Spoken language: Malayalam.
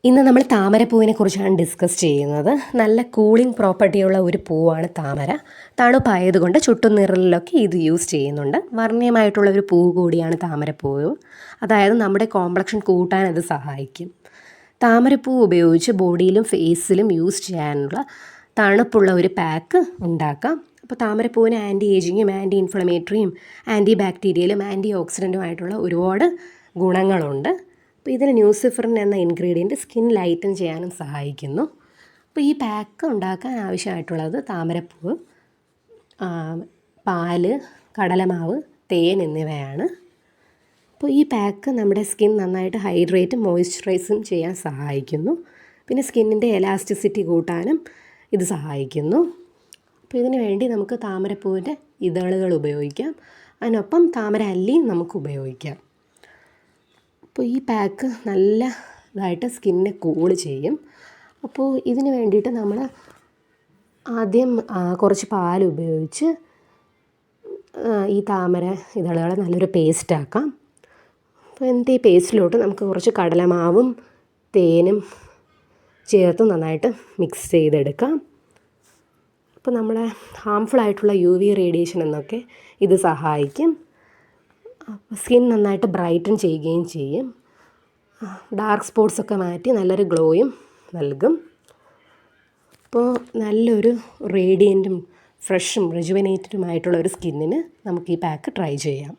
ഇന്ന് നമ്മൾ താമരപ്പൂവിനെ കുറിച്ചാണ് ഡിസ്കസ് ചെയ്യുന്നത്. നല്ല കൂളിംഗ് പ്രോപ്പർട്ടിയുള്ള ഒരു പൂവാണ് താമര. തണുപ്പായതുകൊണ്ട് ചുട്ടുനിറലിലൊക്കെ ഇത് യൂസ് ചെയ്യുന്നുണ്ട്. വർണ്ണീയമായിട്ടുള്ള ഒരു പൂ കൂടിയാണ് താമരപ്പൂവ്. അതായത് നമ്മുടെ കോംപ്ലക്ഷൻ കൂട്ടാൻ ഇത് സഹായിക്കും. താമരപ്പൂ ഉപയോഗിച്ച് ബോഡിയിലും ഫേസിലും യൂസ് ചെയ്യാനുള്ള തണുപ്പുള്ള ഒരു പാക്ക് ഉണ്ടാക്കാം. അപ്പോൾ താമരപ്പൂവിന് ആൻറ്റി ഏജിങ്ങും ആൻറ്റി ഇൻഫ്ലമേറ്ററിയും ആൻറ്റി ബാക്ടീരിയലും ആൻറ്റി ഓക്സിഡൻറ്റുമായിട്ടുള്ള ഒരുപാട് ഗുണങ്ങളുണ്ട്. അപ്പോൾ ഇതിൽ ന്യൂസിഫറിൻ എന്ന ഇൻഗ്രീഡിയൻറ്റ് സ്കിൻ ലൈറ്റൻ ചെയ്യാനും സഹായിക്കുന്നു. അപ്പോൾ ഈ പാക്ക് ഉണ്ടാക്കാൻ ആവശ്യമായിട്ടുള്ളത് താമരപ്പൂവ്, പാല്, കടലമാവ്, തേൻ എന്നിവയാണ്. അപ്പോൾ ഈ പാക്ക് നമ്മുടെ സ്കിൻ നന്നായിട്ട് ഹൈഡ്രേറ്റും മോയ്സ്ചറൈസും ചെയ്യാൻ സഹായിക്കുന്നു. പിന്നെ സ്കിന്നിൻ്റെ എലാസ്റ്റിസിറ്റി കൂട്ടാനും ഇത് സഹായിക്കുന്നു. അപ്പോൾ ഇതിനു വേണ്ടി നമുക്ക് താമരപ്പൂവിൻ്റെ ഇതളുകൾ ഉപയോഗിക്കാം. അതിനൊപ്പം താമര അല്ലിയും നമുക്ക് ഉപയോഗിക്കാം. അപ്പോൾ ഈ പാക്ക് നല്ലതായിട്ട് സ്കിന്നിനെ കൂൾ ചെയ്യും. അപ്പോൾ ഇതിന് വേണ്ടിയിട്ട് നമ്മൾ ആദ്യം കുറച്ച് പാൽ ഉപയോഗിച്ച് ഈ താമര ഇതളുകളെ നല്ലൊരു പേസ്റ്റാക്കാം. അപ്പോൾ എന്നിട്ട് ഈ പേസ്റ്റിലോട്ട് നമുക്ക് കുറച്ച് കടലമാവും തേനും ചേർത്ത് നന്നായിട്ട് മിക്സ് ചെയ്തെടുക്കാം. അപ്പോൾ നമ്മളെ ഹാംഫുള്ളായിട്ടുള്ള UV റേഡിയേഷൻ എന്നൊക്കെ ഇത് സഹായിക്കും. സ്കിൻ നന്നായിട്ട് ബ്രൈറ്റൻ ചെയ്യുകയും ചെയ്യും. ഡാർക്ക് സ്പോട്ട്സൊക്കെ മാറ്റി നല്ലൊരു ഗ്ലോയും നൽകും. അപ്പോൾ നല്ലൊരു റേഡിയൻറ്റും ഫ്രഷും റിജുവനേറ്റഡുമായിട്ടുള്ള ഒരു സ്കിന്നിന് നമുക്ക് ഈ പാക്ക് ട്രൈ ചെയ്യാം.